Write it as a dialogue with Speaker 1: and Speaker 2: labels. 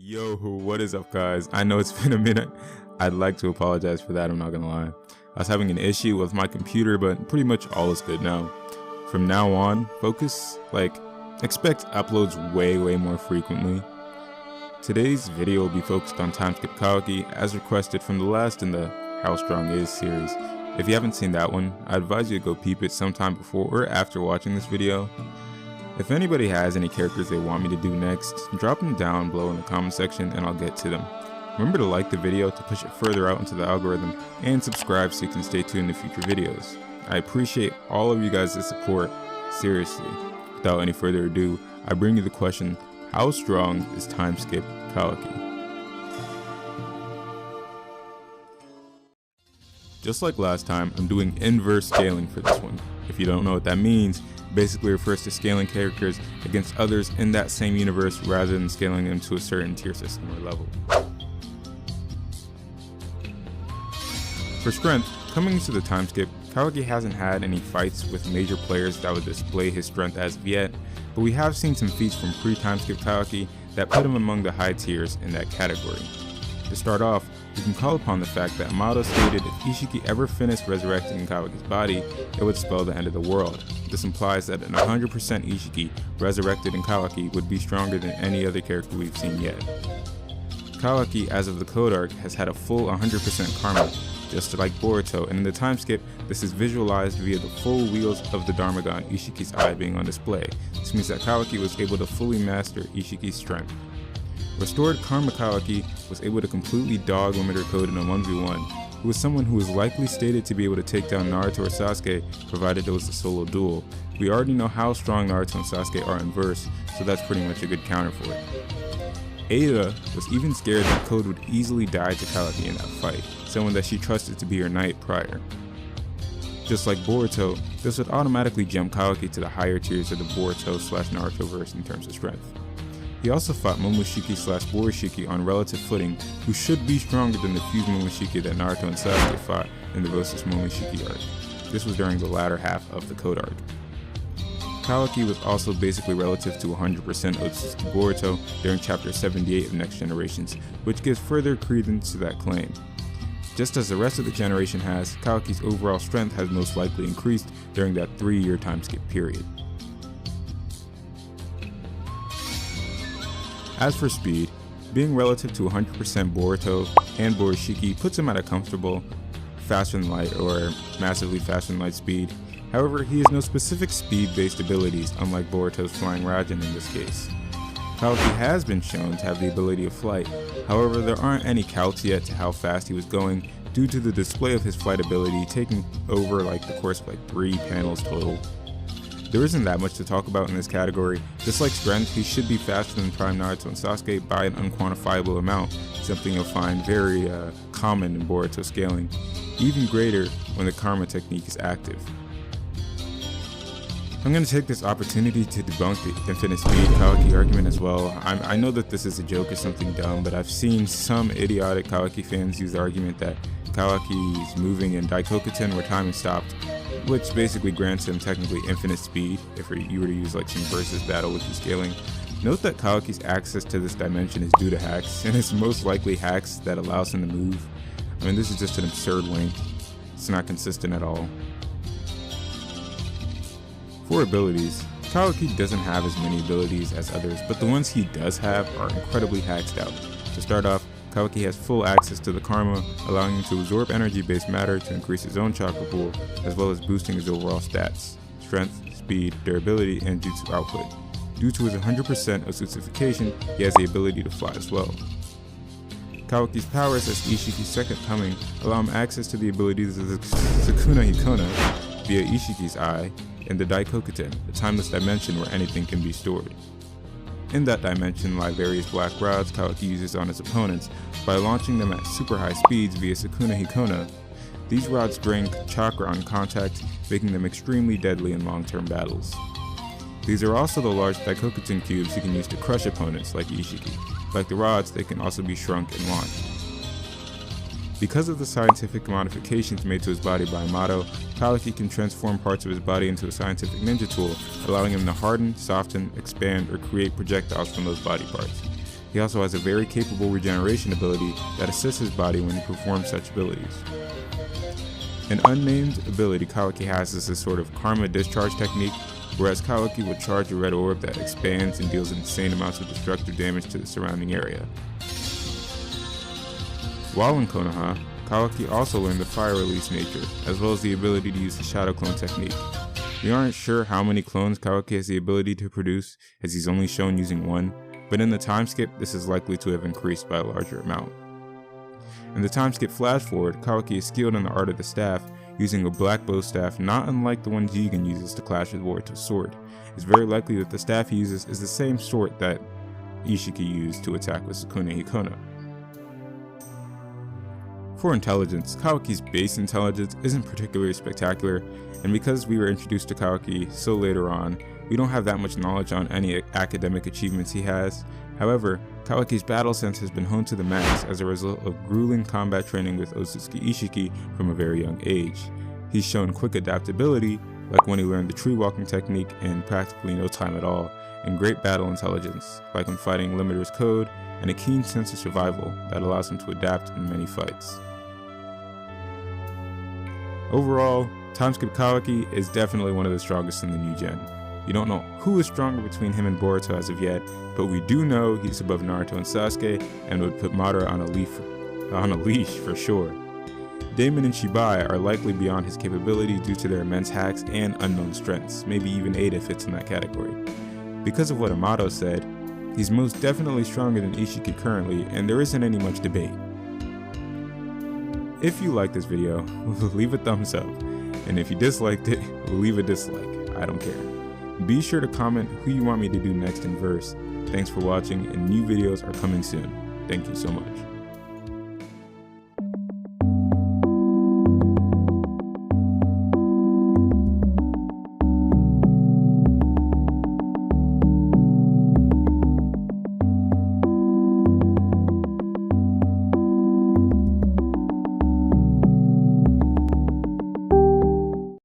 Speaker 1: Yo, what is up, guys? I know it's been a minute. I'd like to apologize for that, I'm not gonna lie. I was having an issue with my computer, but pretty much all is good now. From now on, expect uploads way more frequently. Today's video will be focused on Timeskip Kawaki, as requested from the last in the How Strong Is series. If you haven't seen that one, I advise you to go peep it sometime before or after watching this video. If anybody has any characters they want me to do next, drop them down below in the comment section and I'll get to them. Remember to like the video to push it further out into the algorithm, and subscribe so you can stay tuned to future videos. I appreciate all of you guys' support, seriously. Without any further ado, I bring you the question, how strong is Timeskip Kawaki? Just like last time, I'm doing inverse scaling for this one. If you don't know what that means, it basically refers to scaling characters against others in that same universe rather than scaling them to a certain tier system or level. For strength, coming into the Timeskip, Kawaki hasn't had any fights with major players that would display his strength as of yet, but we have seen some feats from pre-Timeskip Kawaki that put him among the high tiers in that category. To start off, we can call upon the fact that Mado stated if Ishiki ever finished resurrecting Kawaki's body, it would spell the end of the world. This implies that an 100% Ishiki resurrected in Kawaki would be stronger than any other character we've seen yet. Kawaki, as of the Code Arc, has had a full 100% karma, just like Boruto, and in the Timeskip, this is visualized via the full wheels of the Dharmagon Ishiki's eye being on display. This means that Kawaki was able to fully master Ishiki's strength. Restored Karma Kawaki was able to completely dog Limiter Code in a 1v1, who was someone who was likely stated to be able to take down Naruto or Sasuke, provided it was a solo duel. We already know how strong Naruto and Sasuke are in verse, so that's pretty much a good counter for it. Ada was even scared that Code would easily die to Kawaki in that fight, someone that she trusted to be her knight prior. Just like Boruto, this would automatically jump Kawaki to the higher tiers of the Boruto/Naruto verse in terms of strength. He also fought Momoshiki/Borishiki on relative footing, who should be stronger than the fused Momoshiki that Naruto and Sasuke fought in the versus Momoshiki arc. This was during the latter half of the Code arc. Kawaki was also basically relative to 100% Otsutsuki Boruto during chapter 78 of Next Generations, which gives further credence to that claim. Just as the rest of the generation has, Kawaki's overall strength has most likely increased during that 3-year Timeskip period. As for speed, being relative to 100% Boruto and Borishiki puts him at a comfortable faster than light or massively faster than light speed. However, he has no specific speed-based abilities, unlike Boruto's Flying Raijin in this case. Kawaki has been shown to have the ability of flight, however there aren't any counts yet to how fast he was going due to the display of his flight ability taking over the course of 3 panels total. There isn't that much to talk about in this category. Just like strength, he should be faster than Prime Naruto and Sasuke by an unquantifiable amount, something you'll find very common in Boruto scaling, even greater when the Karma technique is active. I'm going to take this opportunity to debunk the infinite speed Kawaki argument as well. I know that this is a joke or something dumb, but I've seen some idiotic Kawaki fans use the argument that Kawaki's moving in Daikokuten where time is stopped, which basically grants him technically infinite speed if you were to use some versus battle with scaling. Note that Kawaki's access to this dimension is due to hacks, and it's most likely hacks that allows him to move. I mean, this is just an absurd link. It's not consistent at all. For abilities, Kawaki doesn't have as many abilities as others, but the ones he does have are incredibly hacked out. To start off, Kawaki has full access to the Karma, allowing him to absorb energy-based matter to increase his own chakra pool, as well as boosting his overall stats, strength, speed, durability, and jutsu output. Due to his 100% Otsutsufication, he has the ability to fly as well. Kawaki's powers as Ishiki's second coming allow him access to the abilities of the Sukuna Hikona via Ishiki's eye, in the Daikokuten, a timeless dimension where anything can be stored. In that dimension lie various black rods Kawaki uses on his opponents by launching them at super high speeds via Sukuna Hikona. These rods drain chakra on contact, making them extremely deadly in long-term battles. These are also the large Daikokuten cubes he can use to crush opponents like Ishiki. Like the rods, they can also be shrunk and launched. Because of the scientific modifications made to his body by Mado, Kawaki can transform parts of his body into a scientific ninja tool, allowing him to harden, soften, expand, or create projectiles from those body parts. He also has a very capable regeneration ability that assists his body when he performs such abilities. An unnamed ability Kawaki has is a sort of karma discharge technique, whereas Kawaki will charge a red orb that expands and deals insane amounts of destructive damage to the surrounding area. While in Konoha, Kawaki also learned the fire release nature, as well as the ability to use the shadow clone technique. We aren't sure how many clones Kawaki has the ability to produce, as he's only shown using one, but in the time skip, this is likely to have increased by a larger amount. In the time skip flash forward, Kawaki is skilled in the art of the staff, using a black bow staff not unlike the one Jigen uses to clash with Boruto's sword. It's very likely that the staff he uses is the same sort that Ishiki used to attack with Sukune Hikona. For intelligence, Kawaki's base intelligence isn't particularly spectacular, and because we were introduced to Kawaki so later on, we don't have that much knowledge on any academic achievements he has. However, Kawaki's battle sense has been honed to the max as a result of grueling combat training with Otsutsuki Ishiki from a very young age. He's shown quick adaptability, like when he learned the tree walking technique in practically no time at all, and great battle intelligence, like when fighting Limiter's Code, and a keen sense of survival that allows him to adapt in many fights. Overall, Timeskip Kawaki is definitely one of the strongest in the new gen. You don't know who is stronger between him and Boruto as of yet, but we do know he's above Naruto and Sasuke and would put Madara on a leash for sure. Damon and Shibai are likely beyond his capability due to their immense hacks and unknown strengths, maybe even Ada fits in that category. Because of what Amato said, he's most definitely stronger than Ishiki currently, and there isn't any much debate. If you liked this video, leave a thumbs up, and if you disliked it, leave a dislike, I don't care. Be sure to comment who you want me to do next in verse. Thanks for watching, and new videos are coming soon. Thank you so much.